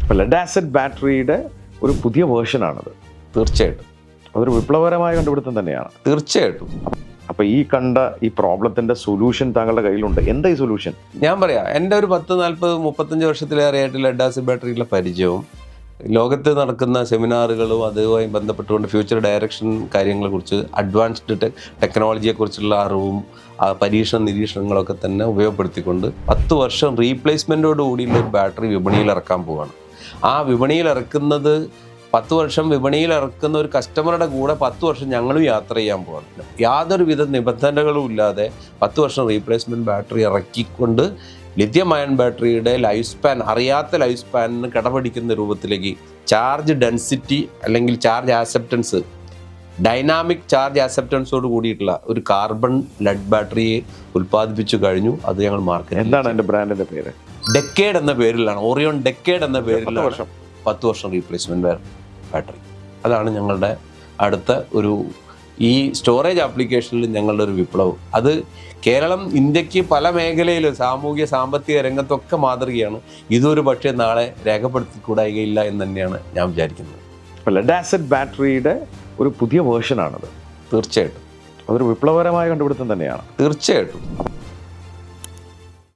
ഇപ്പോൾ lead acid ബാറ്ററിയുടെ ഒരു പുതിയ വേർഷനാണത്. തീർച്ചയായിട്ടും അതൊരു വിപ്ലവകരമായ കണ്ടുപിടുത്തം തന്നെയാണ്. തീർച്ചയായിട്ടും. അപ്പോൾ ഈ കണ്ട ഈ പ്രോബ്ലത്തിൻ്റെ സൊല്യൂഷൻ താങ്കളുടെ കയ്യിലുണ്ട്. എന്താ ഈ സൊല്യൂഷൻ? ഞാൻ പറയാം, എൻ്റെ ഒരു 10-40-35 വർഷത്തിലേറെയായിട്ട് ലെഡ് ആസിഡ് ബാറ്ററിയുള്ള പരിചയവും ലോകത്ത് നടക്കുന്ന സെമിനാറുകളും അതുമായി ബന്ധപ്പെട്ടുകൊണ്ട് ഫ്യൂച്ചർ ഡയറക്ഷൻ കാര്യങ്ങളെക്കുറിച്ച് അഡ്വാൻസ്ഡ് ടെക്നോളജിയെക്കുറിച്ചുള്ള അറിവും പരീക്ഷണ നിരീക്ഷണങ്ങളൊക്കെ തന്നെ ഉപയോഗപ്പെടുത്തിക്കൊണ്ട് 10 വർഷം റീപ്ലേസ്മെൻറ്റോട് കൂടിയുള്ള ഒരു ബാറ്ററി വിപണിയിൽ ഇറക്കാൻ പോവുകയാണ്. ആ വിപണിയിൽ ഇറക്കുന്നത് 10 വർഷം വിപണിയിൽ ഇറക്കുന്ന ഒരു കസ്റ്റമറുടെ കൂടെ 10 വർഷം ഞങ്ങളും യാത്ര ചെയ്യാൻ പോകാറുണ്ട്. യാതൊരുവിധ നിബന്ധനകളും ഇല്ലാതെ 10 വർഷം റീപ്ലേസ്മെൻറ്റ് ബാറ്ററി ഇറക്കിക്കൊണ്ട് ലിഥിയം അയൺ ബാറ്ററിയുടെ ലൈഫ് സ്പാൻ, അറിയാത്ത ലൈഫ് സ്പാനിന് കിടപിടിക്കുന്ന രൂപത്തിലേക്ക് ചാർജ് ഡെൻസിറ്റി അല്ലെങ്കിൽ ചാർജ് ആക്സെപ്റ്റൻസ്, ഡൈനാമിക് ചാർജ് ആക്സെപ്റ്റൻസോട് കൂടിയിട്ടുള്ള ഒരു കാർബൺ ലെഡ് ബാറ്ററിയെ ഉൽപ്പാദിപ്പിച്ചു കഴിഞ്ഞു. അത് ഞങ്ങൾ മാർക്കറ്റ്. എന്താണ് എൻ്റെ ബ്രാൻഡിൻ്റെ പേര്? ഡെക്കേഡ് എന്ന പേരിലാണ്, ഓറിയോൺ ഡെക്കേഡ് എന്ന പേരിലാണ് 10 വർഷം റീപ്ലേസ്മെൻറ്റ് ബാറ്ററി. അതാണ് ഞങ്ങളുടെ അടുത്ത ഒരു ഈ സ്റ്റോറേജ് ആപ്ലിക്കേഷനിൽ ഞങ്ങളുടെ ഒരു വിപ്ലവം. അത് കേരളം ഇന്ത്യക്ക് പല മേഖലയിലും സാമൂഹ്യ സാമ്പത്തിക രംഗത്തൊക്കെ മാതൃകയാണ്. ഇതൊരു പക്ഷേ നാളെ രേഖപ്പെടുത്തിക്കൂടായികയില്ല എന്ന് തന്നെയാണ് ഞാൻ വിചാരിക്കുന്നത്. ഇപ്പോൾ ലെഡ് ആസിഡ് ബാറ്ററിയുടെ ഒരു പുതിയ വേർഷനാണത്. തീർച്ചയായിട്ടും അതൊരു വിപ്ലവകരമായ കണ്ടുപിടുത്തം തന്നെയാണ്. തീർച്ചയായിട്ടും.